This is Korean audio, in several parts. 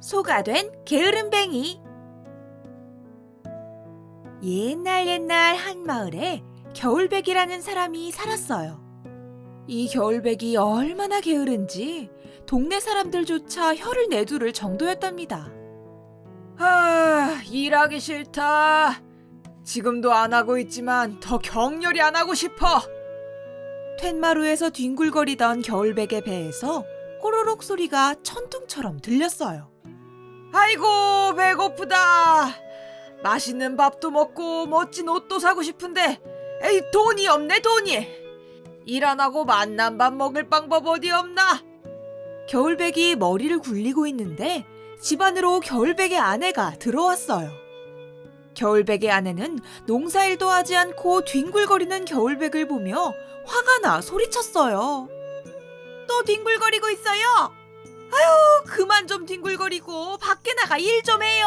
소가 된 게으름뱅이. 옛날 한 마을에 겨울백이라는 사람이 살았어요. 이 겨울백이 얼마나 게으른지 동네 사람들조차 혀를 내두를 정도였답니다. 일하기 싫다. 지금도 안 하고 있지만 더 격렬히 안 하고 싶어. 툇마루에서 뒹굴거리던 겨울백의 배에서 꼬르륵 소리가 천둥처럼 들렸어요. 아이고, 배고프다. 맛있는 밥도 먹고 멋진 옷도 사고 싶은데 돈이 없네, 돈이. 일 안 하고 맛난 밥 먹을 방법 어디 없나? 겨울백이 머리를 굴리고 있는데 집 안으로 겨울백의 아내가 들어왔어요. 겨울백의 아내는 농사일도 하지 않고 뒹굴거리는 겨울백을 보며 화가 나 소리쳤어요. 또 뒹굴거리고 있어요? 아유, 그만 좀 뒹굴거리고 밖에 나가 일 좀 해요.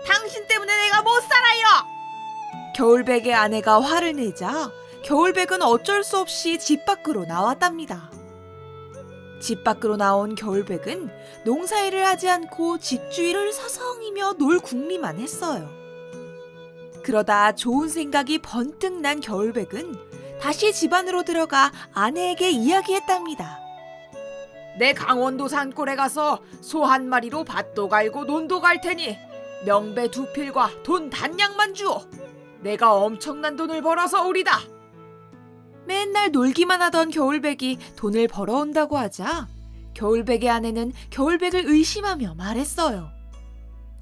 당신 때문에 내가 못 살아요. 겨울백의 아내가 화를 내자 겨울백은 어쩔 수 없이 집 밖으로 나왔답니다. 집 밖으로 나온 겨울백은 농사일을 하지 않고 집 주위를 서성이며 놀 궁리만 했어요. 그러다 좋은 생각이 번뜩 난 겨울백은 다시 집 안으로 들어가 아내에게 이야기했답니다. 내 강원도 산골에 가서 소 한 마리로 밭도 갈고 논도 갈 테니 명배 2필과 돈 단량만 주오. 내가 엄청난 돈을 벌어서 오리다. 맨날 놀기만 하던 겨울백이 돈을 벌어온다고 하자 겨울백의 아내는 겨울백을 의심하며 말했어요.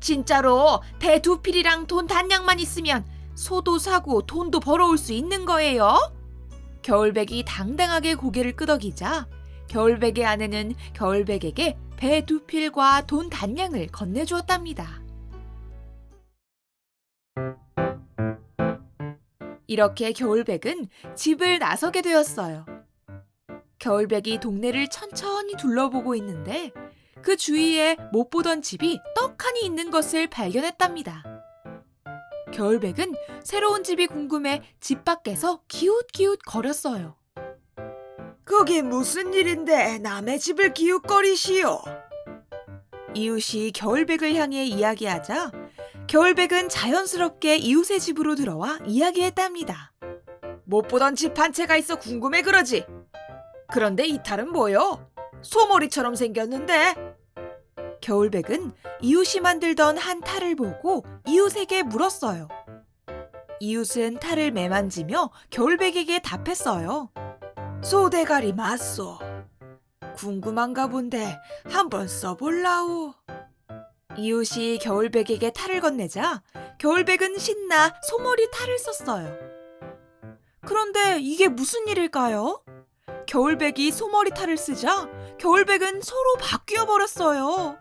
진짜로 배 2필이랑 돈 단량만 있으면 소도 사고 돈도 벌어올 수 있는 거예요? 겨울백이 당당하게 고개를 끄덕이자 겨울백의 아내는 겨울백에게 배 2필과 돈 단량을 건네주었답니다. 이렇게 겨울백은 집을 나서게 되었어요. 겨울백이 동네를 천천히 둘러보고 있는데 그 주위에 못 보던 집이 떡하니 있는 것을 발견했답니다. 겨울백은 새로운 집이 궁금해 집 밖에서 기웃기웃 거렸어요. 그게 무슨 일인데 남의 집을 기웃거리시오? 이웃이 겨울백을 향해 이야기하자 겨울백은 자연스럽게 이웃의 집으로 들어와 이야기했답니다. 못 보던 집 한 채가 있어 궁금해 그러지? 그런데 이 탈은 뭐요? 소머리처럼 생겼는데? 겨울백은 이웃이 만들던 한 탈을 보고 이웃에게 물었어요. 이웃은 탈을 매만지며 겨울백에게 답했어요. 소대가리 맞소. 궁금한가 본데 한번 써볼라우. 이웃이 겨울백에게 탈을 건네자 겨울백은 신나 소머리 탈을 썼어요. 그런데 이게 무슨 일일까요? 겨울백이 소머리 탈을 쓰자 겨울백은 소로 바뀌어 버렸어요.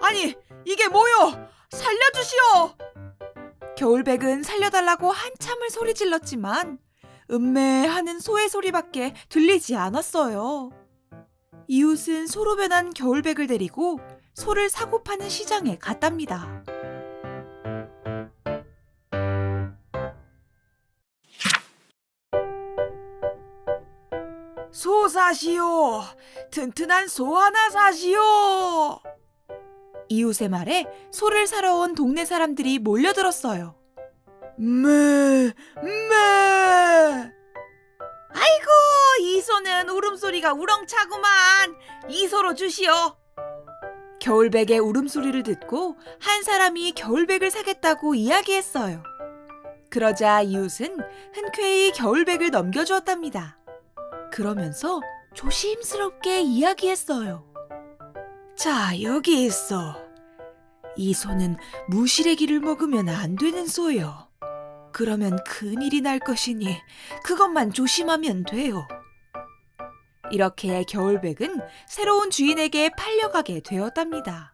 아니, 이게 뭐요? 살려주시오! 겨울백은 살려달라고 한참을 소리 질렀지만 음메하는 소의 소리밖에 들리지 않았어요. 이웃은 소로 변한 겨울백을 데리고 소를 사고 파는 시장에 갔답니다. 소 사시오. 튼튼한 소 하나 사시오. 이웃의 말에 소를 사러 온 동네 사람들이 몰려들었어요. 매. 아이고, 이 소는 울음소리가 우렁차구만. 이 소로 주시오. 겨울백의 울음소리를 듣고 한 사람이 겨울백을 사겠다고 이야기했어요. 그러자 이웃은 흔쾌히 겨울백을 넘겨주었답니다. 그러면서 조심스럽게 이야기했어요. 자, 여기 있어. 이 소는 무시래기를 먹으면 안 되는 소요. 그러면 큰일이 날 것이니 그것만 조심하면 돼요. 이렇게 겨울백은 새로운 주인에게 팔려가게 되었답니다.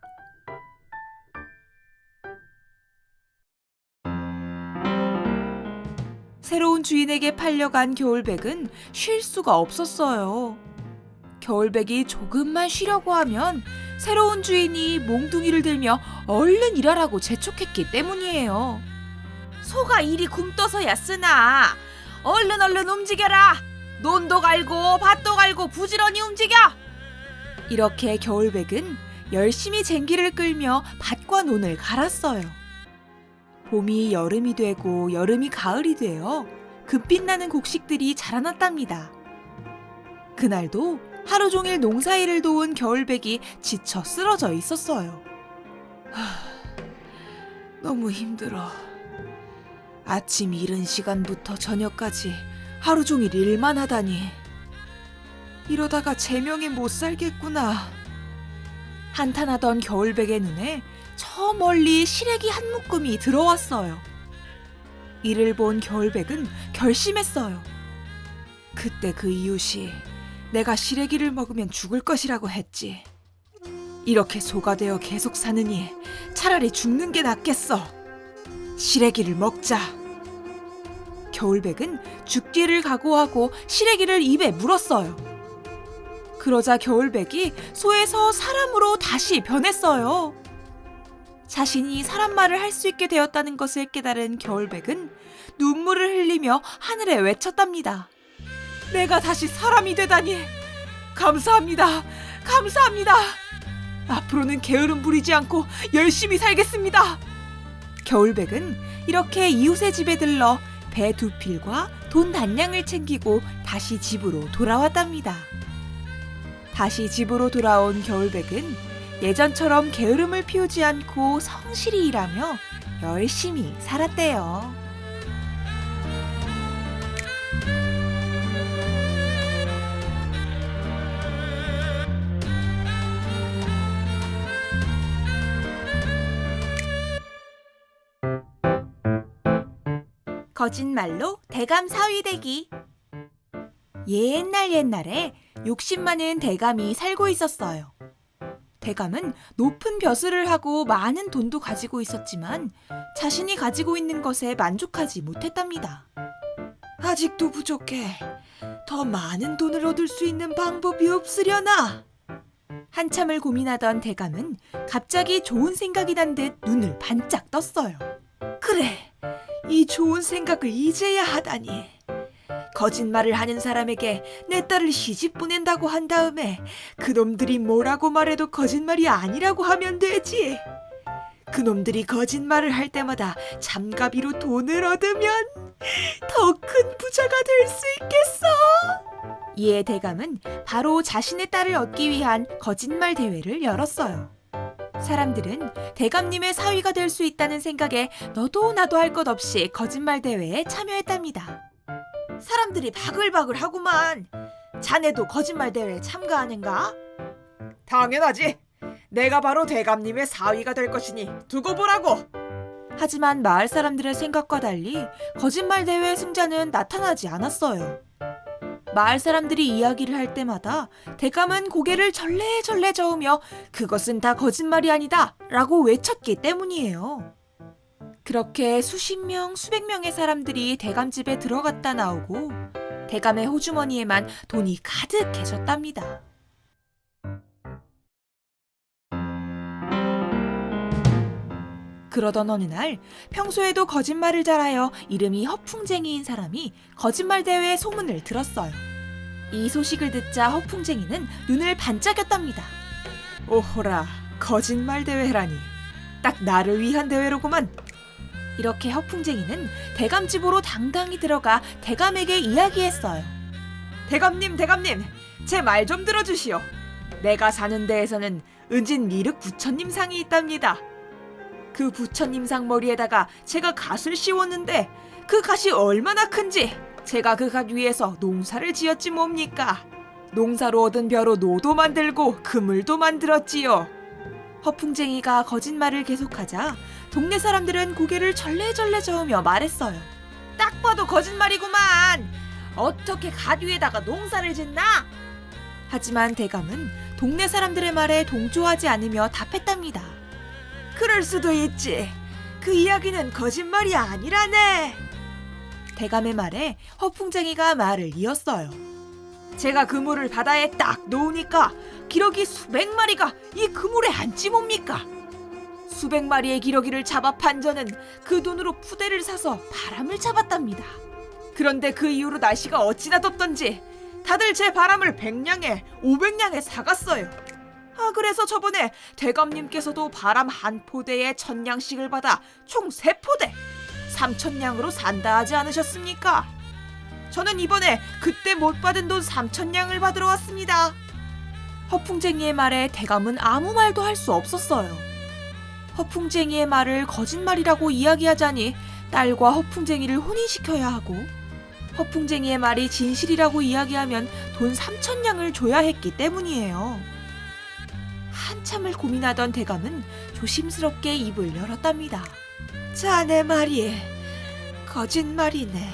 새로운 주인에게 팔려간 겨울백은 쉴 수가 없었어요. 겨울백이 조금만 쉬려고 하면 새로운 주인이 몽둥이를 들며 얼른 일하라고 재촉했기 때문이에요. 소가 일이 굼떠서야 쓰나. 얼른 움직여라. 논도 갈고 밭도 갈고 부지런히 움직여. 이렇게 겨울백은 열심히 쟁기를 끌며 밭과 논을 갈았어요. 봄이 여름이 되고 여름이 가을이 되어 금빛나는 곡식들이 자라났답니다. 그날도 하루 종일 농사일을 도운 겨울백이 지쳐 쓰러져 있었어요. 너무 힘들어. 아침 이른 시간부터 저녁까지 하루 종일 일만 하다니. 이러다가 제명에 못 살겠구나. 한탄하던 겨울백의 눈에 저 멀리 시래기 한 묶음이 들어왔어요. 이를 본 겨울백은 결심했어요. 그때 그 이웃이 내가 시래기를 먹으면 죽을 것이라고 했지. 이렇게 소가 되어 계속 사느니 차라리 죽는 게 낫겠어. 시래기를 먹자. 겨울백은 죽기를 각오하고 시래기를 입에 물었어요. 그러자 겨울백이 소에서 사람으로 다시 변했어요. 자신이 사람 말을 할 수 있게 되었다는 것을 깨달은 겨울백은 눈물을 흘리며 하늘에 외쳤답니다. 내가 다시 사람이 되다니. 감사합니다. 감사합니다. 앞으로는 게으름 부리지 않고 열심히 살겠습니다. 겨울백은 이렇게 이웃의 집에 들러 배 2필과 돈 단량을 챙기고 다시 집으로 돌아왔답니다. 다시 집으로 돌아온 겨울백은 예전처럼 게으름을 피우지 않고 성실히 일하며 열심히 살았대요. 거짓말로 대감 사위 되기. 옛날에 욕심 많은 대감이 살고 있었어요. 대감은 높은 벼슬을 하고 많은 돈도 가지고 있었지만 자신이 가지고 있는 것에 만족하지 못했답니다. 아직도 부족해. 더 많은 돈을 얻을 수 있는 방법이 없으려나? 한참을 고민하던 대감은 갑자기 좋은 생각이 난 듯 눈을 반짝 떴어요. 그래, 이 좋은 생각을 이제야 하다니. 거짓말을 하는 사람에게 내 딸을 시집 보낸다고 한 다음에 그놈들이 뭐라고 말해도 거짓말이 아니라고 하면 되지. 그놈들이 거짓말을 할 때마다 잠가비로 돈을 얻으면 더 큰 부자가 될 수 있겠어. 이에 대감은 바로 자신의 딸을 얻기 위한 거짓말 대회를 열었어요. 사람들은 대감님의 사위가 될 수 있다는 생각에 너도 나도 할 것 없이 거짓말 대회에 참여했답니다. 사람들이 바글바글 하구만. 자네도 거짓말 대회에 참가하는가? 당연하지. 내가 바로 대감님의 사위가 될 것이니 두고 보라고. 하지만 마을 사람들의 생각과 달리 거짓말 대회 승자는 나타나지 않았어요. 마을 사람들이 이야기를 할 때마다 대감은 고개를 절레절레 저으며 그것은 다 거짓말이 아니다 라고 외쳤기 때문이에요. 그렇게 수십 명, 수백 명의 사람들이 대감집에 들어갔다 나오고 대감의 호주머니에만 돈이 가득해졌답니다. 그러던 어느 날 평소에도 거짓말을 잘하여 이름이 허풍쟁이인 사람이 거짓말 대회의 소문을 들었어요. 이 소식을 듣자 허풍쟁이는 눈을 반짝였답니다. 오호라, 거짓말 대회라니. 딱 나를 위한 대회로구만. 이렇게 허풍쟁이는 대감집으로 당당히 들어가 대감에게 이야기했어요. 대감님, 제 말 좀 들어주시오. 내가 사는 데에서는 은진 미륵 부처님 상이 있답니다. 그 부처님 상 머리에다가 제가 갓을 씌웠는데 그 갓이 얼마나 큰지 제가 그 갓 위에서 농사를 지었지 뭡니까? 농사로 얻은 벼로 노도 만들고 그물도 만들었지요. 허풍쟁이가 거짓말을 계속하자 동네 사람들은 고개를 절레절레 저으며 말했어요. 딱 봐도 거짓말이구만. 어떻게 갓 위에다가 농사를 짓나? 하지만 대감은 동네 사람들의 말에 동조하지 않으며 답했답니다. 그럴 수도 있지. 그 이야기는 거짓말이 아니라네. 대감의 말에 허풍쟁이가 말을 이었어요. 제가 그물을 바다에 딱 놓으니까 기러기 수백 마리가 이 그물에 앉지 뭡니까? 수백 마리의 기러기를 잡아 판 저는 그 돈으로 푸대를 사서 바람을 잡았답니다. 그런데 그 이후로 날씨가 어찌나 덥던지 다들 제 바람을 100냥에 500냥에 사갔어요. 그래서 저번에 대감님께서도 바람 한 포대에 1,000냥씩을 받아 총 3포대 3,000냥으로 산다 하지 않으셨습니까? 저는 이번에 그때 못 받은 돈 3,000냥을 받으러 왔습니다. 허풍쟁이의 말에 대감은 아무 말도 할 수 없었어요. 허풍쟁이의 말을 거짓말이라고 이야기하자니 딸과 허풍쟁이를 혼인시켜야 하고, 허풍쟁이의 말이 진실이라고 이야기하면 돈 3,000냥을 줘야 했기 때문이에요. 한참을 고민하던 대감은 조심스럽게 입을 열었답니다. 자네 말이 거짓말이네.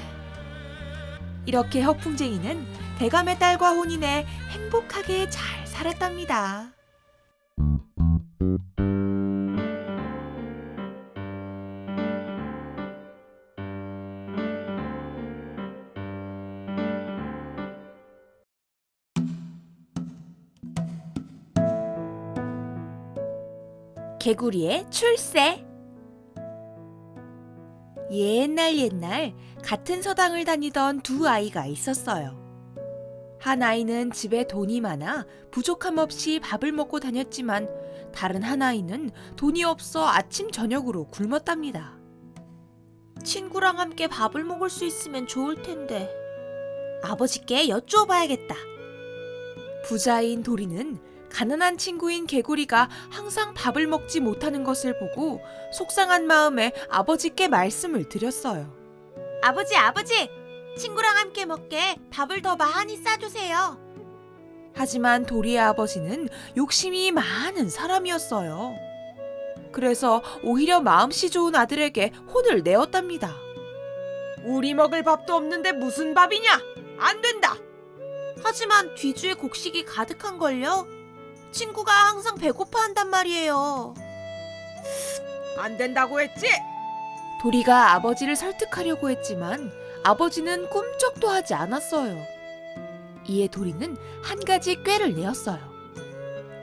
이렇게 허풍쟁이는 대감의 딸과 혼인해 행복하게 잘 살았답니다. 개구리의 출세. 옛날 같은 서당을 다니던 두 아이가 있었어요. 한 아이는 집에 돈이 많아 부족함 없이 밥을 먹고 다녔지만, 다른 한 아이는 돈이 없어 아침 저녁으로 굶었답니다. 친구랑 함께 밥을 먹을 수 있으면 좋을 텐데 아버지께 여쭈어봐야겠다. 부자인 도리는 가난한 친구인 개구리가 항상 밥을 먹지 못하는 것을 보고 속상한 마음에 아버지께 말씀을 드렸어요. 아버지! 친구랑 함께 먹게 밥을 더 많이 싸주세요. 하지만 도리의 아버지는 욕심이 많은 사람이었어요. 그래서 오히려 마음씨 좋은 아들에게 혼을 내었답니다. 우리 먹을 밥도 없는데 무슨 밥이냐? 안 된다! 하지만 뒤주에 곡식이 가득한걸요? 친구가 항상 배고파한단 말이에요. 안 된다고 했지? 도리가 아버지를 설득하려고 했지만 아버지는 꿈쩍도 하지 않았어요. 이에 도리는 한 가지 꾀를 내었어요.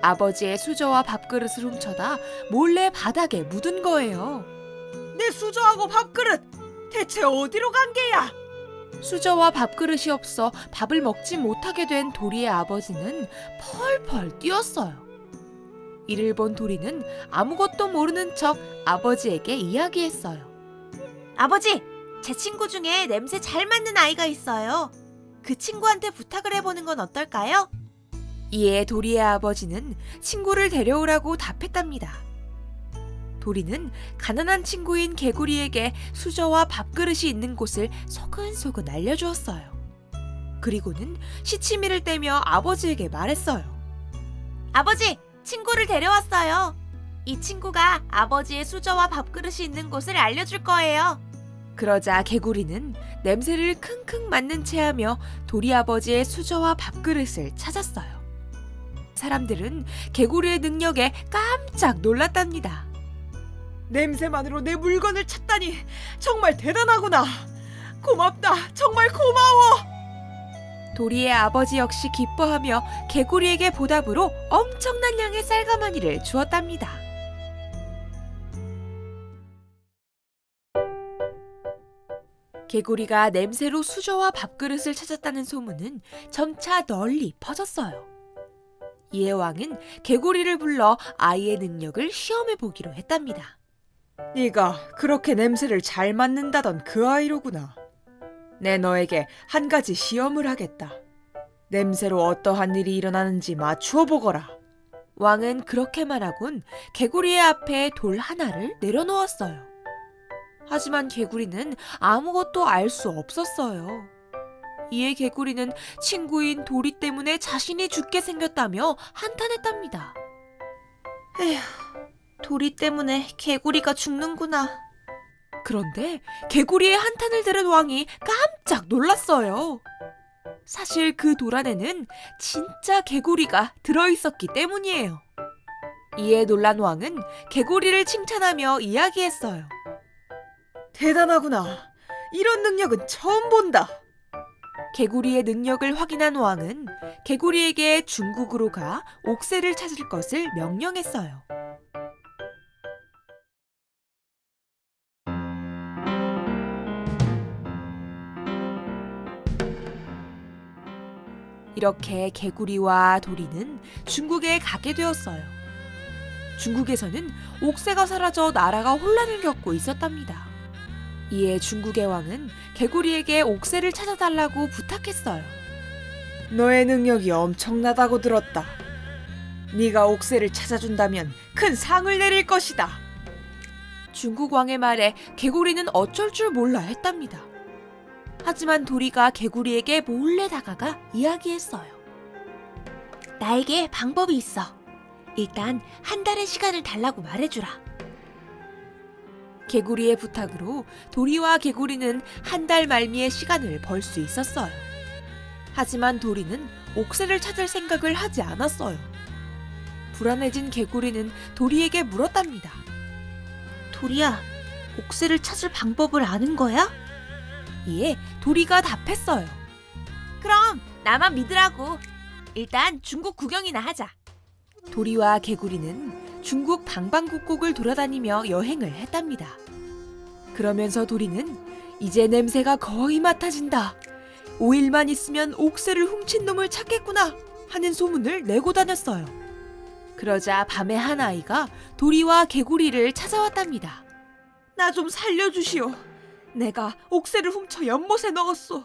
아버지의 수저와 밥그릇을 훔쳐다 몰래 바닥에 묻은 거예요. 내 수저하고 밥그릇 대체 어디로 간 게야? 수저와 밥그릇이 없어 밥을 먹지 못하게 된 도리의 아버지는 펄펄 뛰었어요. 이를 본 도리는 아무것도 모르는 척 아버지에게 이야기했어요. 아버지, 제 친구 중에 냄새 잘 맡는 아이가 있어요. 그 친구한테 부탁을 해보는 건 어떨까요? 이에 도리의 아버지는 친구를 데려오라고 답했답니다. 도리는 가난한 친구인 개구리에게 수저와 밥그릇이 있는 곳을 소근소근 알려주었어요. 그리고는 시치미를 떼며 아버지에게 말했어요. 아버지, 친구를 데려왔어요. 이 친구가 아버지의 수저와 밥그릇이 있는 곳을 알려줄 거예요. 그러자 개구리는 냄새를 킁킁 맡는 채 하며 도리 아버지의 수저와 밥그릇을 찾았어요. 사람들은 개구리의 능력에 깜짝 놀랐답니다. 냄새만으로 내 물건을 찾다니 정말 대단하구나. 고맙다. 정말 고마워. 도리의 아버지 역시 기뻐하며 개구리에게 보답으로 엄청난 양의 쌀가마니를 주었답니다. 개구리가 냄새로 수저와 밥그릇을 찾았다는 소문은 점차 널리 퍼졌어요. 이에 왕은 개구리를 불러 아이의 능력을 시험해 보기로 했답니다. 네가 그렇게 냄새를 잘 맡는다던 그 아이로구나. 내 너에게 한 가지 시험을 하겠다. 냄새로 어떠한 일이 일어나는지 맞추어 보거라. 왕은 그렇게 말하곤 개구리의 앞에 돌 하나를 내려놓았어요. 하지만 개구리는 아무것도 알 수 없었어요. 이에 개구리는 친구인 도리 때문에 자신이 죽게 생겼다며 한탄했답니다. 에휴, 도리 때문에 개구리가 죽는구나. 그런데 개구리의 한탄을 들은 왕이 깜짝 놀랐어요. 사실 그 돌 안에는 진짜 개구리가 들어있었기 때문이에요. 이에 놀란 왕은 개구리를 칭찬하며 이야기했어요. 대단하구나. 이런 능력은 처음 본다. 개구리의 능력을 확인한 왕은 개구리에게 중국으로 가 옥새를 찾을 것을 명령했어요. 이렇게 개구리와 도리는 중국에 가게 되었어요. 중국에서는 옥새가 사라져 나라가 혼란을 겪고 있었답니다. 이에 중국의 왕은 개구리에게 옥새를 찾아달라고 부탁했어요. 너의 능력이 엄청나다고 들었다. 네가 옥새를 찾아준다면 큰 상을 내릴 것이다. 중국 왕의 말에 개구리는 어쩔 줄 몰라 했답니다. 하지만 도리가 개구리에게 몰래 다가가 이야기했어요. 나에게 방법이 있어. 일단 한 달의 시간을 달라고 말해주라. 개구리의 부탁으로 도리와 개구리는 한 달 말미에 시간을 벌 수 있었어요. 하지만 도리는 옥새를 찾을 생각을 하지 않았어요. 불안해진 개구리는 도리에게 물었답니다. 도리야, 옥새를 찾을 방법을 아는 거야? 이에 도리가 답했어요. 그럼 나만 믿으라고. 일단 중국 구경이나 하자. 도리와 개구리는 중국 방방곡곡을 돌아다니며 여행을 했답니다. 그러면서 도리는 이제 냄새가 거의 맡아진다. 5일만 있으면 옥새를 훔친 놈을 찾겠구나 하는 소문을 내고 다녔어요. 그러자 밤에 한 아이가 도리와 개구리를 찾아왔답니다. 나 좀 살려주시오. 내가 옥새를 훔쳐 연못에 넣었소.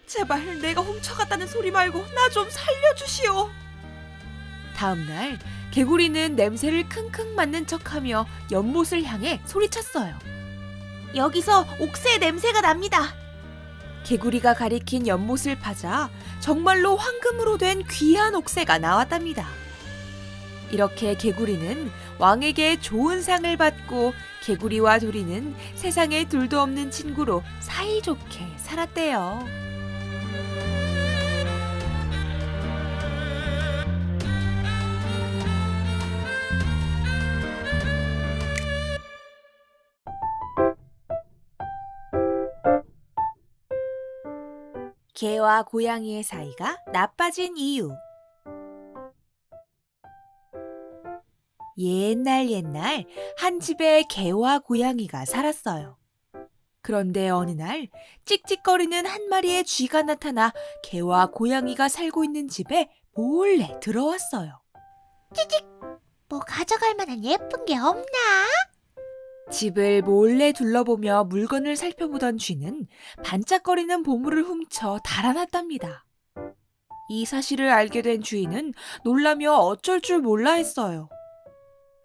제발 내가 훔쳐갔다는 소리 말고 나 좀 살려주시오. 다음날 개구리는 냄새를 킁킁 맡는 척하며 연못을 향해 소리쳤어요. 여기서 옥새의 냄새가 납니다. 개구리가 가리킨 연못을 파자 정말로 황금으로 된 귀한 옥새가 나왔답니다. 이렇게 개구리는 왕에게 좋은 상을 받고 개구리와 도리는 세상에 둘도 없는 친구로 사이좋게 살았대요. 개와 고양이의 사이가 나빠진 이유. 옛날 한 집에 개와 고양이가 살았어요. 그런데 어느 날 찍찍거리는 한 마리의 쥐가 나타나 개와 고양이가 살고 있는 집에 몰래 들어왔어요. 찌직! 뭐 가져갈 만한 예쁜 게 없나? 집을 몰래 둘러보며 물건을 살펴보던 쥐는 반짝거리는 보물을 훔쳐 달아났답니다. 이 사실을 알게 된 주인은 놀라며 어쩔 줄 몰라 했어요.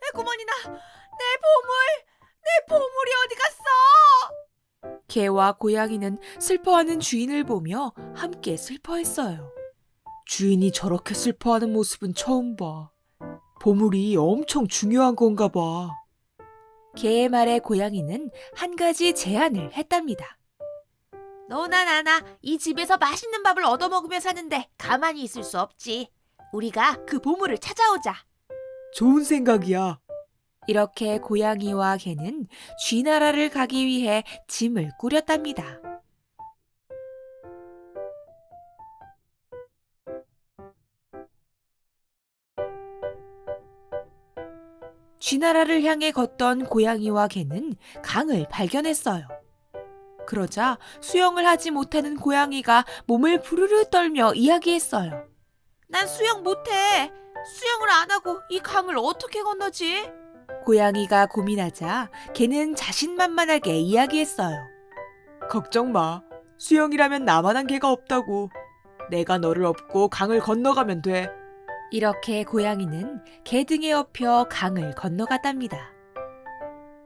에구머니나, 내 보물이 어디 갔어? 개와 고양이는 슬퍼하는 주인을 보며 함께 슬퍼했어요. 주인이 저렇게 슬퍼하는 모습은 처음 봐. 보물이 엄청 중요한 건가 봐. 개의 말에 고양이는 한 가지 제안을 했답니다. 너나 나나 이 집에서 맛있는 밥을 얻어먹으며 사는데 가만히 있을 수 없지. 우리가 그 보물을 찾아오자. 좋은 생각이야. 이렇게 고양이와 개는 쥐나라를 가기 위해 짐을 꾸렸답니다. 쥐나라를 향해 걷던 고양이와 개는 강을 발견했어요. 그러자 수영을 하지 못하는 고양이가 몸을 부르르 떨며 이야기했어요. 난 수영 못해. 수영을 안 하고 이 강을 어떻게 건너지? 고양이가 고민하자 개는 자신만만하게 이야기했어요. 걱정 마. 수영이라면 나만한 개가 없다고. 내가 너를 업고 강을 건너가면 돼. 이렇게 고양이는 개 등에 업혀 강을 건너갔답니다.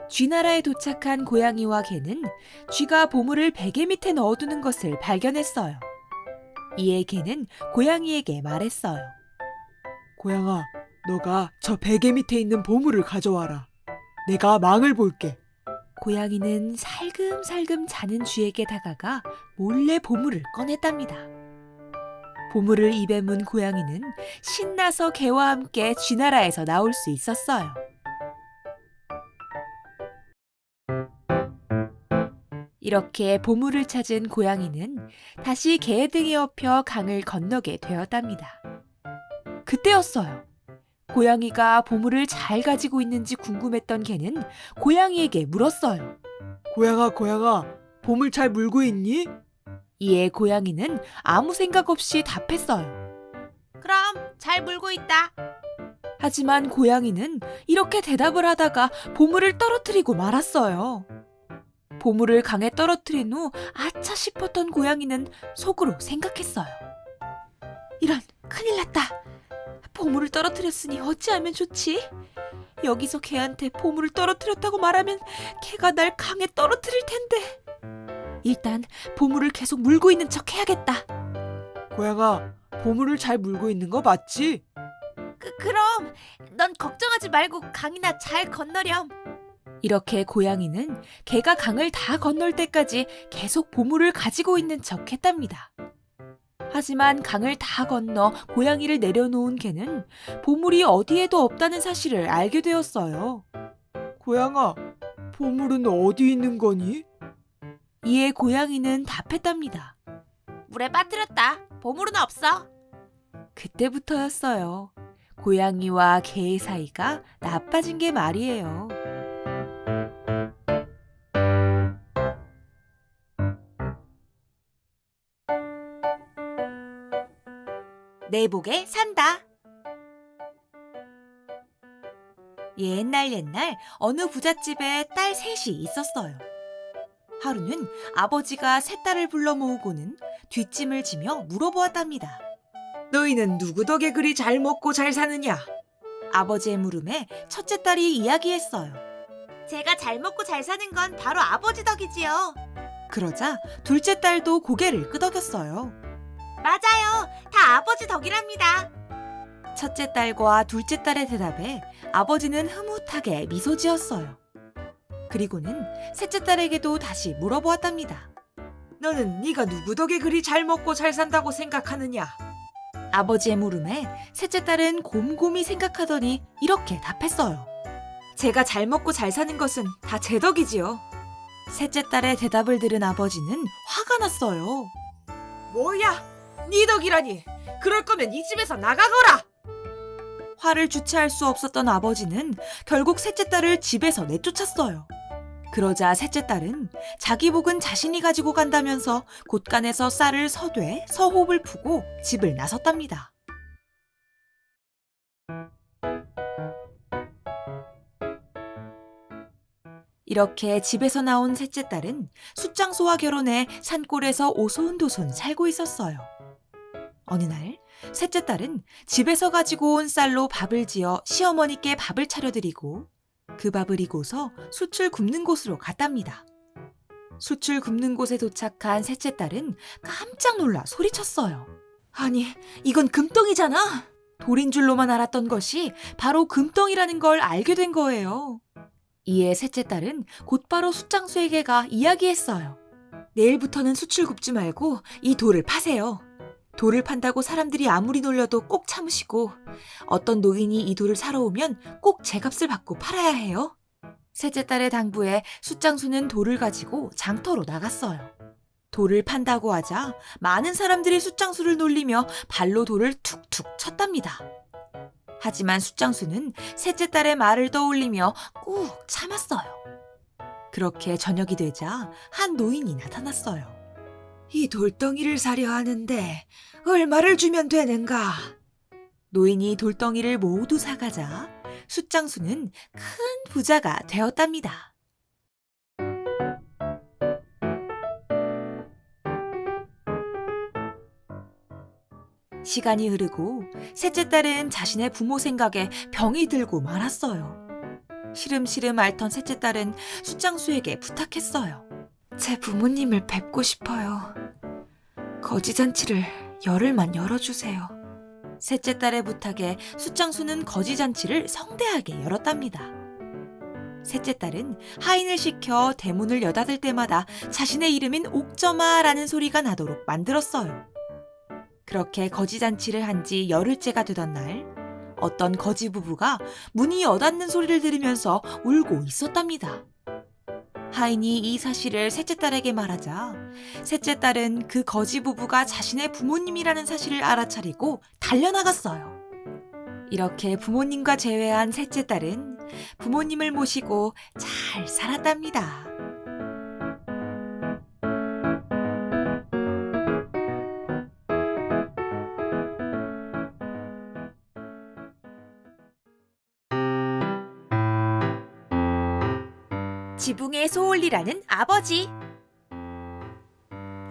쥐나라에 도착한 고양이와 개는 쥐가 보물을 베개 밑에 넣어두는 것을 발견했어요. 이에 개는 고양이에게 말했어요. 고양아, 너가 저 베개 밑에 있는 보물을 가져와라. 내가 망을 볼게. 고양이는 살금살금 자는 쥐에게 다가가 몰래 보물을 꺼냈답니다. 보물을 입에 문 고양이는 신나서 개와 함께 쥐나라에서 나올 수 있었어요. 이렇게 보물을 찾은 고양이는 다시 개 등에 업혀 강을 건너게 되었답니다. 그때였어요. 고양이가 보물을 잘 가지고 있는지 궁금했던 개는 고양이에게 물었어요. 고양아, 보물 잘 물고 있니? 이에 고양이는 아무 생각 없이 답했어요. 잘 물고 있다. 하지만 고양이는 이렇게 대답을 하다가 보물을 떨어뜨리고 말았어요. 보물을 강에 떨어뜨린 후 아차 싶었던 고양이는 속으로 생각했어요. 이런, 큰일 났다. 보물을 떨어뜨렸으니 어찌하면 좋지? 여기서 개한테 보물을 떨어뜨렸다고 말하면 개가 날 강에 떨어뜨릴 텐데. 일단 보물을 계속 물고 있는 척 해야겠다. 고양아, 보물을 잘 물고 있는 거 맞지? 그럼 넌 걱정하지 말고 강이나 잘 건너렴. 이렇게 고양이는 개가 강을 다 건널 때까지 계속 보물을 가지고 있는 척 했답니다. 하지만 강을 다 건너 고양이를 내려놓은 개는 보물이 어디에도 없다는 사실을 알게 되었어요. 고양아, 보물은 어디 있는 거니? 이에 고양이는 답했답니다. 물에 빠뜨렸다. 보물은 없어. 그때부터였어요. 고양이와 개의 사이가 나빠진 게 말이에요. 내복에 산다. 옛날 어느 부잣집에 딸 셋이 있었어요. 하루는 아버지가 세 딸을 불러 모으고는 뒷짐을 지며 물어보았답니다. 너희는 누구 덕에 그리 잘 먹고 잘 사느냐? 아버지의 물음에 첫째 딸이 이야기했어요. 제가 잘 먹고 잘 사는 건 바로 아버지 덕이지요. 그러자 둘째 딸도 고개를 끄덕였어요. 맞아요. 다 아버지 덕이랍니다. 첫째 딸과 둘째 딸의 대답에 아버지는 흐뭇하게 미소 지었어요. 그리고는 셋째 딸에게도 다시 물어보았답니다. 너는 네가 누구 덕에 그리 잘 먹고 잘 산다고 생각하느냐? 아버지의 물음에 셋째 딸은 곰곰이 생각하더니 이렇게 답했어요. 제가 잘 먹고 잘 사는 것은 다 제 덕이지요. 셋째 딸의 대답을 들은 아버지는 화가 났어요. 뭐야? 네 덕이라니? 그럴 거면 이 집에서 나가거라! 화를 주체할 수 없었던 아버지는 결국 셋째 딸을 집에서 내쫓았어요. 그러자 셋째 딸은 자기 복은 자신이 가지고 간다면서 곳간에서 쌀을 서되 서홉을 푸고 집을 나섰답니다. 이렇게 집에서 나온 셋째 딸은 숫장소와 결혼해 산골에서 오손도손 살고 있었어요. 어느 날 셋째 딸은 집에서 가지고 온 쌀로 밥을 지어 시어머니께 밥을 차려드리고 그 밥을 이고서 숯을 굽는 곳으로 갔답니다. 숯을 굽는 곳에 도착한 셋째 딸은 깜짝 놀라 소리쳤어요. 아니, 이건 금덩이잖아. 돌인 줄로만 알았던 것이 바로 금덩이라는 걸 알게 된 거예요. 이에 셋째 딸은 곧바로 숯장수에게 가 이야기했어요. 내일부터는 숯을 굽지 말고 이 돌을 파세요. 돌을 판다고 사람들이 아무리 놀려도 꼭 참으시고 어떤 노인이 이 돌을 사러 오면 꼭 제값을 받고 팔아야 해요. 셋째 딸의 당부에 숫장수는 돌을 가지고 장터로 나갔어요. 돌을 판다고 하자 많은 사람들이 숫장수를 놀리며 발로 돌을 툭툭 쳤답니다. 하지만 숫장수는 셋째 딸의 말을 떠올리며 꾹 참았어요. 그렇게 저녁이 되자 한 노인이 나타났어요. 이 돌덩이를 사려 하는데 얼마를 주면 되는가? 노인이 돌덩이를 모두 사가자 숫장수는 큰 부자가 되었답니다. 시간이 흐르고 셋째 딸은 자신의 부모 생각에 병이 들고 말았어요. 시름시름 앓던 셋째 딸은 숫장수에게 부탁했어요. 제 부모님을 뵙고 싶어요. 거지잔치를 열흘만 열어주세요. 셋째 딸의 부탁에 숫장수는 거지잔치를 성대하게 열었답니다. 셋째 딸은 하인을 시켜 대문을 여닫을 때마다 자신의 이름인 옥점아라는 소리가 나도록 만들었어요. 그렇게 거지잔치를 한 지 열흘째가 되던 날, 어떤 거지 부부가 문이 여닫는 소리를 들으면서 울고 있었답니다. 하인이 이 사실을 셋째 딸에게 말하자 셋째 딸은 그 거지 부부가 자신의 부모님이라는 사실을 알아차리고 달려나갔어요. 이렇게 부모님과 재회한 셋째 딸은 부모님을 모시고 잘 살았답니다. 지붕에 소올리라는 아버지.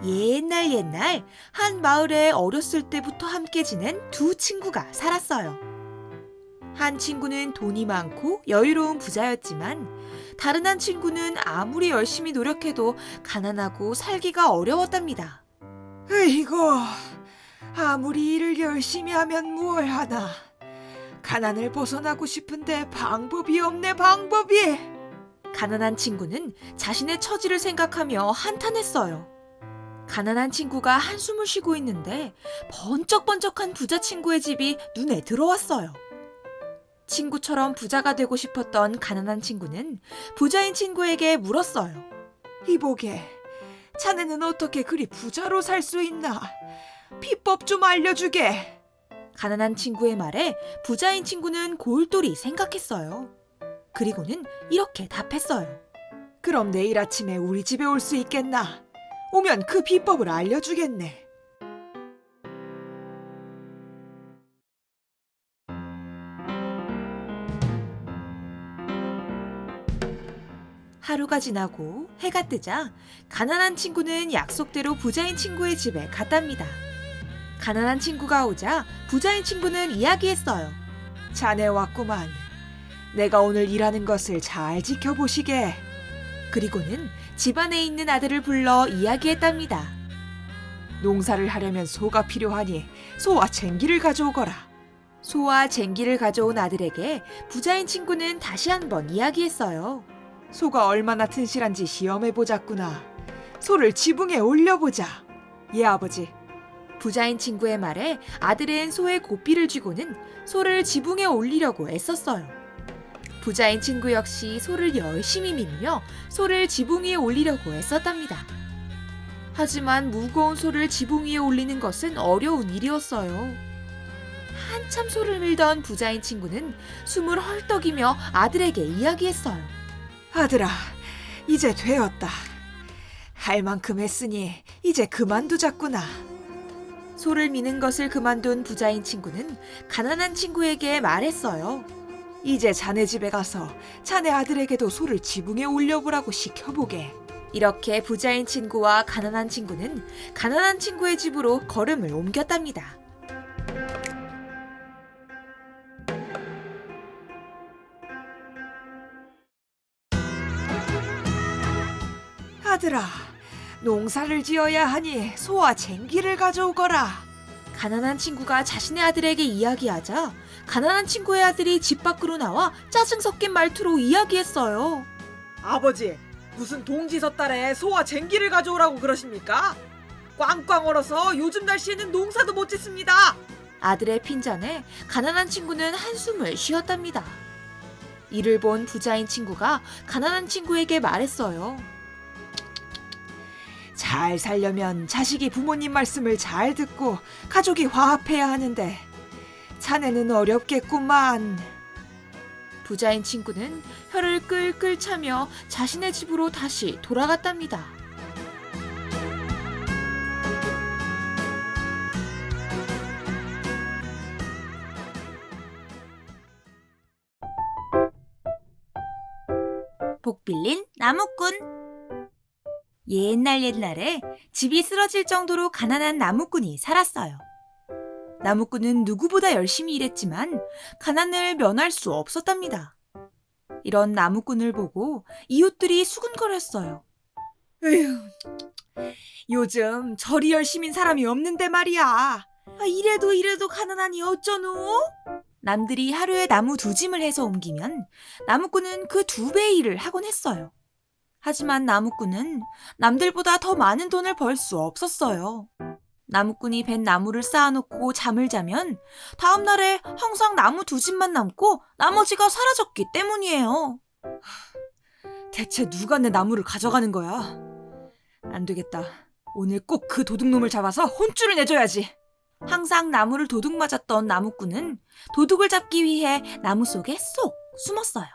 옛날 한 마을에 어렸을 때부터 함께 지낸 두 친구가 살았어요. 한 친구는 돈이 많고 여유로운 부자였지만 다른 한 친구는 아무리 열심히 노력해도 가난하고 살기가 어려웠답니다. 으이고, 아무리 일을 열심히 하면 뭘 하나. 가난을 벗어나고 싶은데 방법이 없네, 방법이. 가난한 친구는 자신의 처지를 생각하며 한탄했어요. 가난한 친구가 한숨을 쉬고 있는데 번쩍번쩍한 부자 친구의 집이 눈에 들어왔어요. 친구처럼 부자가 되고 싶었던 가난한 친구는 부자인 친구에게 물었어요. 이보게, 자네는 어떻게 그리 부자로 살 수 있나? 비법 좀 알려주게. 가난한 친구의 말에 부자인 친구는 골똘히 생각했어요. 그리고는 이렇게 답했어요. 그럼 내일 아침에 우리 집에 올 수 있겠나? 오면 그 비법을 알려주겠네. 하루가 지나고 해가 뜨자 가난한 친구는 약속대로 부자인 친구의 집에 갔답니다. 가난한 친구가 오자 부자인 친구는 이야기했어요. 자네 왔구만. 내가 오늘 일하는 것을 잘 지켜보시게. 그리고는 집안에 있는 아들을 불러 이야기했답니다. 농사를 하려면 소가 필요하니 소와 쟁기를 가져오거라. 소와 쟁기를 가져온 아들에게 부자인 친구는 다시 한번 이야기했어요. 소가 얼마나 튼실한지 시험해보자꾸나. 소를 지붕에 올려보자. 예, 아버지. 부자인 친구의 말에 아들은 소의 고삐를 쥐고는 소를 지붕에 올리려고 애썼어요. 부자인 친구 역시 소를 열심히 밀며 소를 지붕 위에 올리려고 애썼답니다. 하지만 무거운 소를 지붕 위에 올리는 것은 어려운 일이었어요. 한참 소를 밀던 부자인 친구는 숨을 헐떡이며 아들에게 이야기했어요. 아들아, 이제 되었다. 할 만큼 했으니 이제 그만두자꾸나. 소를 미는 것을 그만둔 부자인 친구는 가난한 친구에게 말했어요. 이제 자네 집에 가서 자네 아들에게도 소를 지붕에 올려보라고 시켜보게. 이렇게 부자인 친구와 가난한 친구는 가난한 친구의 집으로 걸음을 옮겼답니다. 아들아, 농사를 지어야 하니 소와 쟁기를 가져오거라. 가난한 친구가 자신의 아들에게 이야기하자 가난한 친구의 아들이 집 밖으로 나와 짜증 섞인 말투로 이야기했어요. 아버지, 무슨 동지섣달에 소와 쟁기를 가져오라고 그러십니까? 꽝꽝 얼어서 요즘 날씨에는 농사도 못 짓습니다. 아들의 핀잔에 가난한 친구는 한숨을 쉬었답니다. 이를 본 부자인 친구가 가난한 친구에게 말했어요. 잘 살려면 자식이 부모님 말씀을 잘 듣고 가족이 화합해야 하는데 자네는 어렵겠구만. 부자인 친구는 혀를 끌끌 차며 자신의 집으로 다시 돌아갔답니다. 복 빌린 나무꾼. 옛날에 집이 쓰러질 정도로 가난한 나무꾼이 살았어요. 나무꾼은 누구보다 열심히 일했지만 가난을 면할 수 없었답니다. 이런 나무꾼을 보고 이웃들이 수군거렸어요. 에휴, 요즘 저리 열심인 사람이 없는데 말이야. 이래도 가난하니 어쩌노? 남들이 하루에 나무 2짐을 해서 옮기면 나무꾼은 그 2배의 일을 하곤 했어요. 하지만 나무꾼은 남들보다 더 많은 돈을 벌 수 없었어요. 나무꾼이 벤 나무를 쌓아놓고 잠을 자면 다음 날에 항상 나무 2짐만 남고 나머지가 사라졌기 때문이에요. 대체 누가 내 나무를 가져가는 거야? 안 되겠다. 오늘 꼭 그 도둑놈을 잡아서 혼쭐을 내줘야지. 항상 나무를 도둑 맞았던 나무꾼은 도둑을 잡기 위해 나무 속에 쏙 숨었어요.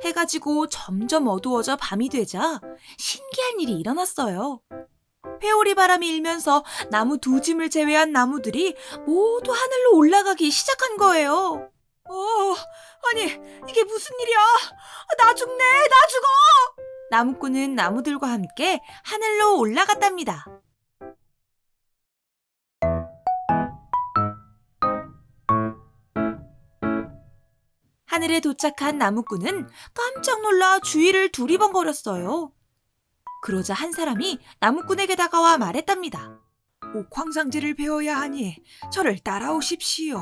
해가 지고 점점 어두워져 밤이 되자 신기한 일이 일어났어요. 회오리 바람이 일면서 나무 2짐을 제외한 나무들이 모두 하늘로 올라가기 시작한 거예요. 아니, 이게 무슨 일이야? 나 죽네, 나 죽어! 나무꾼은 나무들과 함께 하늘로 올라갔답니다. 하늘에 도착한 나무꾼은 깜짝 놀라 주위를 두리번거렸어요. 그러자 한 사람이 나무꾼에게 다가와 말했답니다. 옥황상제를 배워야 하니 저를 따라오십시오.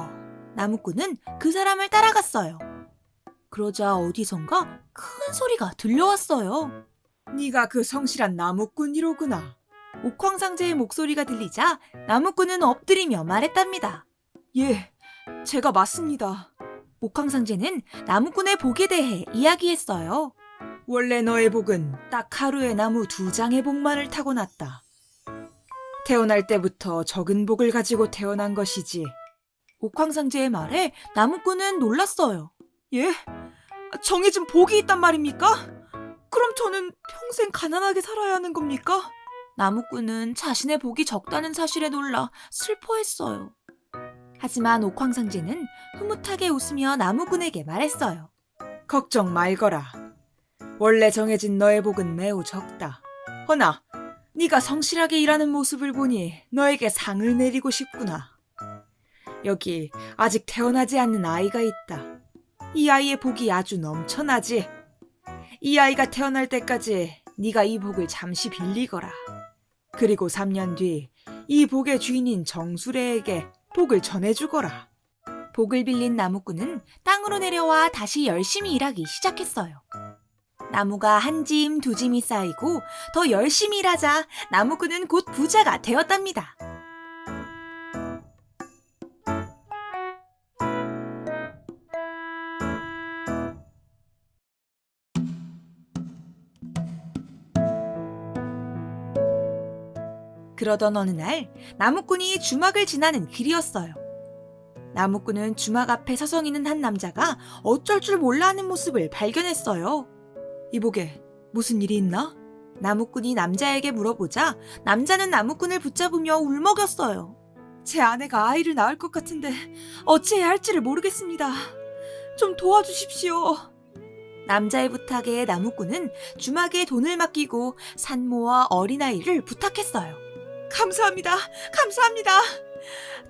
나무꾼은 그 사람을 따라갔어요. 그러자 어디선가 큰 소리가 들려왔어요. 네가 그 성실한 나무꾼이로구나. 옥황상제의 목소리가 들리자 나무꾼은 엎드리며 말했답니다. 예, 제가 맞습니다. 옥황상제는 나무꾼의 복에 대해 이야기했어요. 원래 너의 복은 딱 하루에 나무 2장의 복만을 타고났다. 태어날 때부터 적은 복을 가지고 태어난 것이지. 옥황상제의 말에 나무꾼은 놀랐어요. 예? 정해진 복이 있단 말입니까? 그럼 저는 평생 가난하게 살아야 하는 겁니까? 나무꾼은 자신의 복이 적다는 사실에 놀라 슬퍼했어요. 하지만 옥황상제는 흐뭇하게 웃으며 나무꾼에게 말했어요. 걱정 말거라. 원래 정해진 너의 복은 매우 적다. 허나 네가 성실하게 일하는 모습을 보니 너에게 상을 내리고 싶구나. 여기 아직 태어나지 않는 아이가 있다. 이 아이의 복이 아주 넘쳐나지. 이 아이가 태어날 때까지 네가 이 복을 잠시 빌리거라. 그리고 3년 뒤 이 복의 주인인 정수래에게 복을 전해주거라. 복을 빌린 나무꾼은 땅으로 내려와 다시 열심히 일하기 시작했어요. 나무가 한 짐, 2짐이 쌓이고 더 열심히 일하자 나무꾼은 곧 부자가 되었답니다. 그러던 어느 날 나무꾼이 주막을 지나는 길이었어요. 나무꾼은 주막 앞에 서성이는 한 남자가 어쩔 줄 몰라 하는 모습을 발견했어요. 이보게, 무슨 일이 있나? 나무꾼이 남자에게 물어보자 남자는 나무꾼을 붙잡으며 울먹였어요. 제 아내가 아이를 낳을 것 같은데 어찌해야 할지를 모르겠습니다. 좀 도와주십시오. 남자의 부탁에 나무꾼은 주막에 돈을 맡기고 산모와 어린아이를 부탁했어요. 감사합니다. 감사합니다.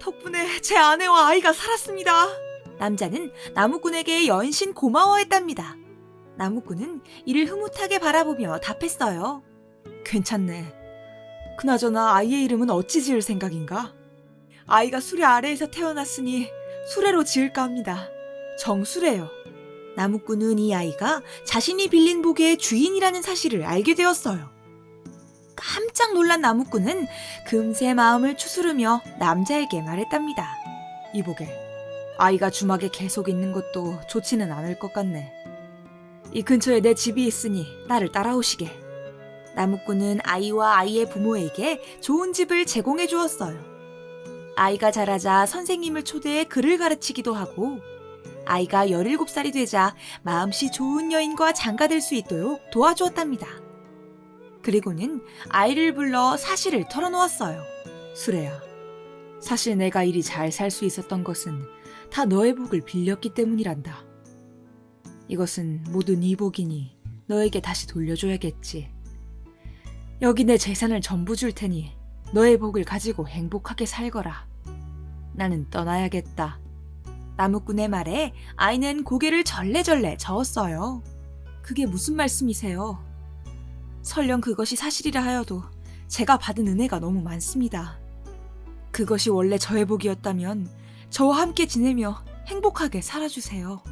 덕분에 제 아내와 아이가 살았습니다. 남자는 나무꾼에게 연신 고마워했답니다. 나무꾼은 이를 흐뭇하게 바라보며 답했어요. 괜찮네. 그나저나 아이의 이름은 어찌 지을 생각인가? 아이가 수레 아래에서 태어났으니 수레로 지을까 합니다. 정수레요. 나무꾼은 이 아이가 자신이 빌린 복의 주인이라는 사실을 알게 되었어요. 깜짝 놀란 나무꾼은 금세 마음을 추스르며 남자에게 말했답니다. 이보게, 아이가 주막에 계속 있는 것도 좋지는 않을 것 같네. 이 근처에 내 집이 있으니 나를 따라오시게. 나무꾼은 아이와 아이의 부모에게 좋은 집을 제공해 주었어요. 아이가 자라자 선생님을 초대해 글을 가르치기도 하고 아이가 17살이 되자 마음씨 좋은 여인과 장가들 수 있도록 도와주었답니다. 그리고는 아이를 불러 사실을 털어놓았어요. 수레야, 사실 내가 이리 잘 살 수 있었던 것은 다 너의 복을 빌렸기 때문이란다. 이것은 모두 네 복이니 너에게 다시 돌려줘야겠지. 여기 내 재산을 전부 줄 테니 너의 복을 가지고 행복하게 살거라. 나는 떠나야겠다. 나무꾼의 말에 아이는 고개를 절레절레 저었어요. 그게 무슨 말씀이세요? 설령 그것이 사실이라 하여도 제가 받은 은혜가 너무 많습니다. 그것이 원래 저의 복이었다면 저와 함께 지내며 행복하게 살아주세요.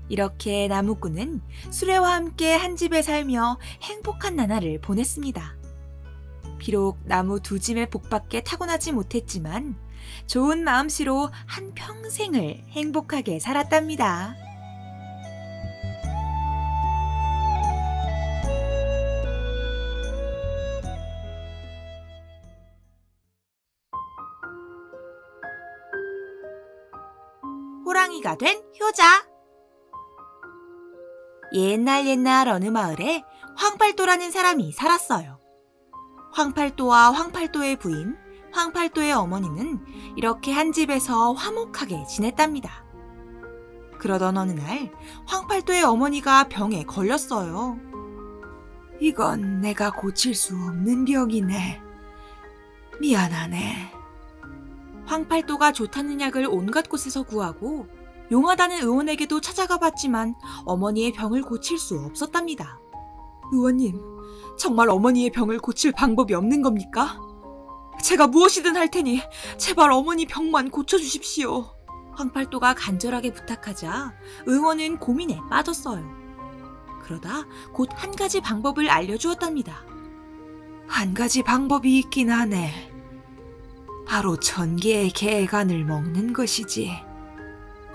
이렇게 나무꾼은 수레와 함께 한 집에 살며 행복한 나날을 보냈습니다. 비록 나무 2짐의 복밖에 타고나지 못했지만 좋은 마음씨로 한 평생을 행복하게 살았답니다. 호랑이가 된 효자. 옛날 어느 마을에 황팔도라는 사람이 살았어요. 황팔도와 황팔도의 부인, 황팔도의 어머니는 이렇게 한 집에서 화목하게 지냈답니다. 그러던 어느 날 황팔도의 어머니가 병에 걸렸어요. 이건 내가 고칠 수 없는 병이네. 미안하네. 황팔도가 좋다는 약을 온갖 곳에서 구하고 용하다는 의원에게도 찾아가 봤지만 어머니의 병을 고칠 수 없었답니다. 의원님, 정말 어머니의 병을 고칠 방법이 없는 겁니까? 제가 무엇이든 할 테니 제발 어머니 병만 고쳐주십시오. 황팔도가 간절하게 부탁하자 의원은 고민에 빠졌어요. 그러다 곧 한 가지 방법을 알려주었답니다. 한 가지 방법이 있긴 하네. 바로 1000개의 개간을 먹는 것이지.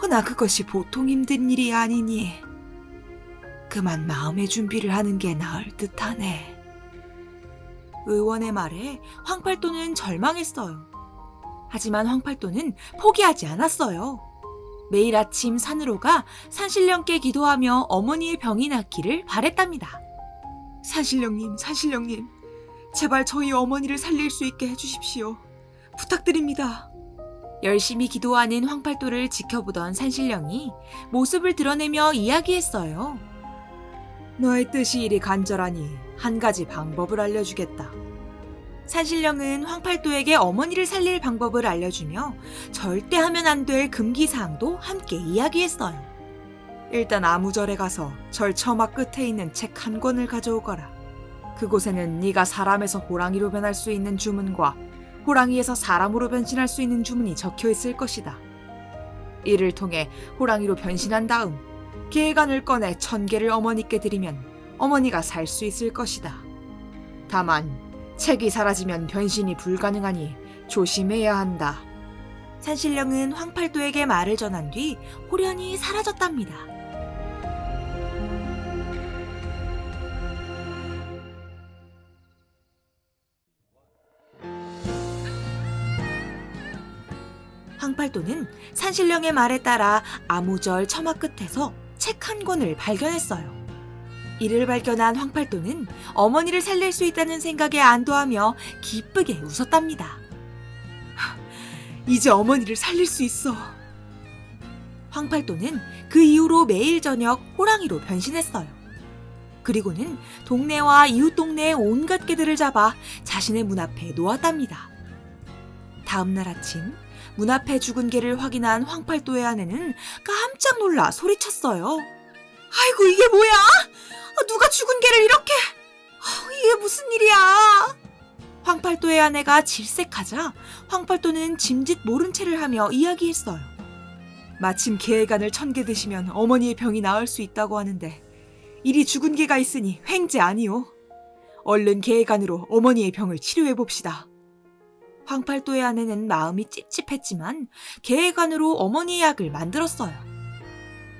허나 그것이 보통 힘든 일이 아니니 그만 마음의 준비를 하는 게 나을 듯하네. 의원의 말에 황팔도는 절망했어요. 하지만 황팔도는 포기하지 않았어요. 매일 아침 산으로 가 산신령께 기도하며 어머니의 병이 낫기를 바랬답니다. 산신령님, 산신령님, 제발 저희 어머니를 살릴 수 있게 해주십시오. 부탁드립니다. 열심히 기도하는 황팔도를 지켜보던 산신령이 모습을 드러내며 이야기했어요. 너의 뜻이 이리 간절하니 한 가지 방법을 알려주겠다. 산신령은 황팔도에게 어머니를 살릴 방법을 알려주며 절대 하면 안 될 금기사항도 함께 이야기했어요. 일단 아무절에 가서 절 처막 끝에 있는 책 한 권을 가져오거라. 그곳에는 네가 사람에서 호랑이로 변할 수 있는 주문과 호랑이에서 사람으로 변신할 수 있는 주문이 적혀 있을 것이다. 이를 통해 호랑이로 변신한 다음 개간을 꺼내 1000개를 어머니께 드리면 어머니가 살 수 있을 것이다. 다만 책이 사라지면 변신이 불가능하니 조심해야 한다. 산신령은 황팔도에게 말을 전한 뒤 호련히 사라졌답니다. 황팔도는 산신령의 말에 따라 아무절 처마 끝에서 책 한 권을 발견했어요. 이를 발견한 황팔도는 어머니를 살릴 수 있다는 생각에 안도하며 기쁘게 웃었답니다. 이제 어머니를 살릴 수 있어. 황팔도는 그 이후로 매일 저녁 호랑이로 변신했어요. 그리고는 동네와 이웃 동네의 온갖 개들을 잡아 자신의 문 앞에 놓았답니다. 다음 날 아침 문 앞에 죽은 개를 확인한 황팔도의 아내는 깜짝 놀라 소리쳤어요. 아이고, 이게 뭐야? 누가 죽은 개를 이렇게... 이게 무슨 일이야? 황팔도의 아내가 질색하자 황팔도는 짐짓 모른 채를 하며 이야기했어요. 마침 개의 간을 1000개 드시면 어머니의 병이 나을 수 있다고 하는데 이리 죽은 개가 있으니 횡재 아니오. 얼른 개의 간으로 어머니의 병을 치료해봅시다. 황팔도의 아내는 마음이 찝찝했지만 개의 간으로 어머니의 약을 만들었어요.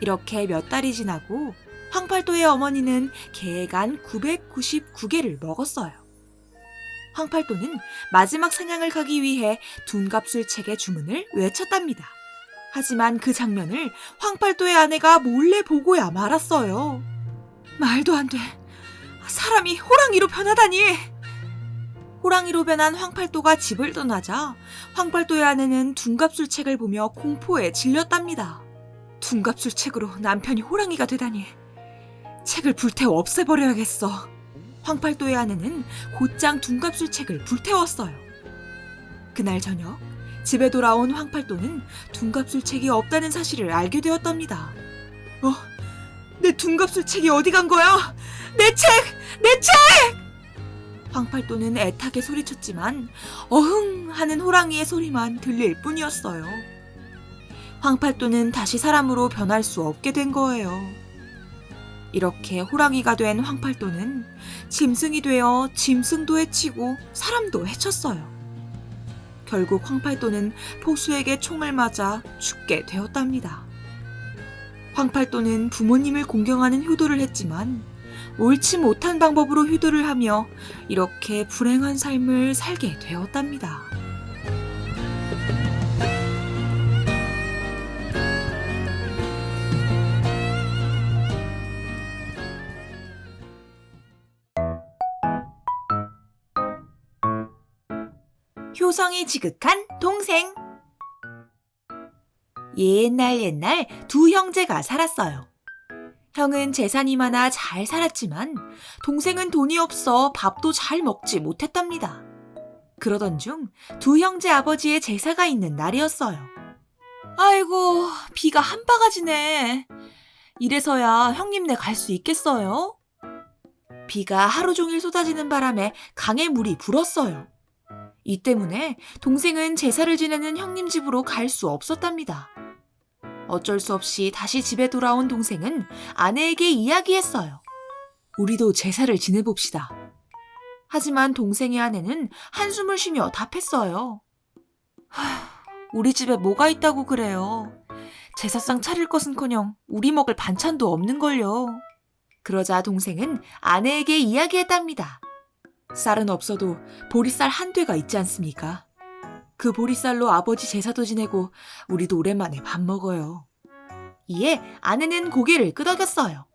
이렇게 몇 달이 지나고 황팔도의 어머니는 개의 간 999개를 먹었어요. 황팔도는 마지막 사냥을 가기 위해 둔갑술책의 주문을 외쳤답니다. 하지만 그 장면을 황팔도의 아내가 몰래 보고야 말았어요. 말도 안 돼. 사람이 호랑이로 변하다니. 호랑이로 변한 황팔도가 집을 떠나자 황팔도의 아내는 둔갑술책을 보며 공포에 질렸답니다. 둔갑술책으로 남편이 호랑이가 되다니. 책을 불태워 없애버려야겠어. 황팔도의 아내는 곧장 둔갑술책을 불태웠어요. 그날 저녁 집에 돌아온 황팔도는 둔갑술책이 없다는 사실을 알게 되었답니다. 내 둔갑술책이 어디 간 거야? 내 책! 내 책! 황팔도는 애타게 소리쳤지만 어흥 하는 호랑이의 소리만 들릴 뿐이었어요. 황팔도는 다시 사람으로 변할 수 없게 된 거예요. 이렇게 호랑이가 된 황팔도는 짐승이 되어 짐승도 해치고 사람도 해쳤어요. 결국 황팔도는 포수에게 총을 맞아 죽게 되었답니다. 황팔도는 부모님을 공경하는 효도를 했지만 옳지 못한 방법으로 효도를 하며 이렇게 불행한 삶을 살게 되었답니다. 효성이 지극한 동생. 옛날 두 형제가 살았어요. 형은 재산이 많아 잘 살았지만 동생은 돈이 없어 밥도 잘 먹지 못했답니다. 그러던 중 두 형제 아버지의 제사가 있는 날이었어요. 아이고, 비가 한 바가지네. 이래서야 형님네 갈 수 있겠어요? 비가 하루 종일 쏟아지는 바람에 강에 물이 불었어요. 이 때문에 동생은 제사를 지내는 형님 집으로 갈 수 없었답니다. 어쩔 수 없이 다시 집에 돌아온 동생은 아내에게 이야기했어요. 우리도 제사를 지내봅시다. 하지만 동생의 아내는 한숨을 쉬며 답했어요. 우리 집에 뭐가 있다고 그래요. 제사상 차릴 것은커녕 우리 먹을 반찬도 없는걸요. 그러자 동생은 아내에게 이야기했답니다. 쌀은 없어도 보리쌀 한 되가 있지 않습니까? 그 보리쌀로 아버지 제사도 지내고 우리도 오랜만에 밥 먹어요. 이에 아내는 고개를 끄덕였어요.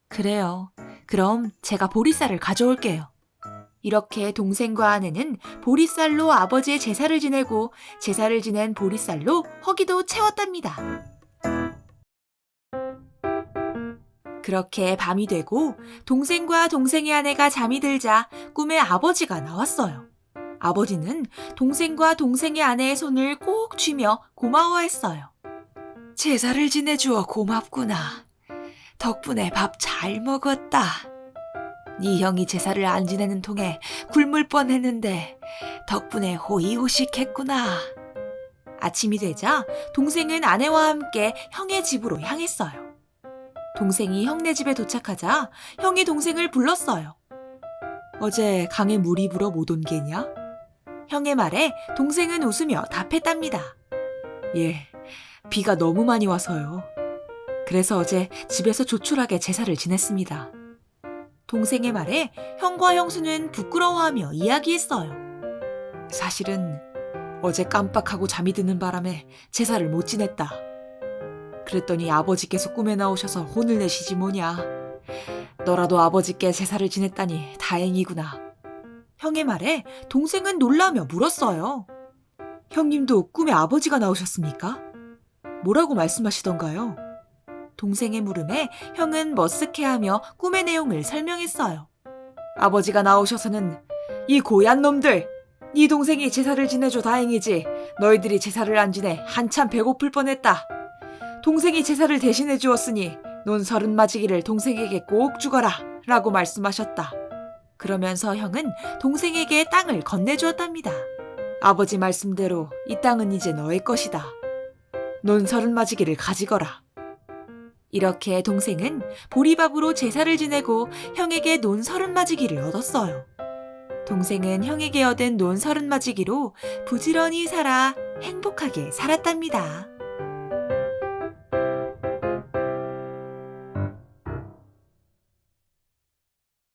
그래요. 그럼 제가 보리쌀을 가져올게요. 이렇게 동생과 아내는 보리쌀로 아버지의 제사를 지내고 제사를 지낸 보리쌀로 허기도 채웠답니다. 그렇게 밤이 되고 동생과 동생의 아내가 잠이 들자 꿈에 아버지가 나왔어요. 아버지는 동생과 동생의 아내의 손을 꼭 쥐며 고마워했어요. 제사를 지내주어 고맙구나. 덕분에 밥 잘 먹었다. 네 형이 제사를 안 지내는 통에 굶을 뻔했는데 덕분에 호의호식했구나. 아침이 되자 동생은 아내와 함께 형의 집으로 향했어요. 동생이 형네 집에 도착하자 형이 동생을 불렀어요. 어제 강에 물이 불어 못 온 게냐? 형의 말에 동생은 웃으며 답했답니다. 예, 비가 너무 많이 와서요. 그래서 어제 집에서 조촐하게 제사를 지냈습니다. 동생의 말에 형과 형수는 부끄러워하며 이야기했어요. 사실은 어제 깜빡하고 잠이 드는 바람에 제사를 못 지냈다. 그랬더니 아버지께서 꿈에 나오셔서 혼을 내시지 뭐냐. 너라도 아버지께 제사를 지냈다니 다행이구나. 형의 말에 동생은 놀라며 물었어요. 형님도 꿈에 아버지가 나오셨습니까? 뭐라고 말씀하시던가요? 동생의 물음에 형은 머쓱해하며 꿈의 내용을 설명했어요. 아버지가 나오셔서는 이 고얀 놈들! 네 동생이 제사를 지내줘 다행이지 너희들이 제사를 안 지내 한참 배고플 뻔했다. 동생이 제사를 대신해 주었으니 논 서른 맞이기를 동생에게 꼭 주거라 라고 말씀하셨다. 그러면서 형은 동생에게 땅을 건네주었답니다. 아버지 말씀대로 이 땅은 이제 너의 것이다. 논 서른 맞이기를 가지거라. 이렇게 동생은 보리밥으로 제사를 지내고 형에게 논 서른 맞이기를 얻었어요. 동생은 형에게 얻은 논 서른 맞이기로 부지런히 살아 행복하게 살았답니다.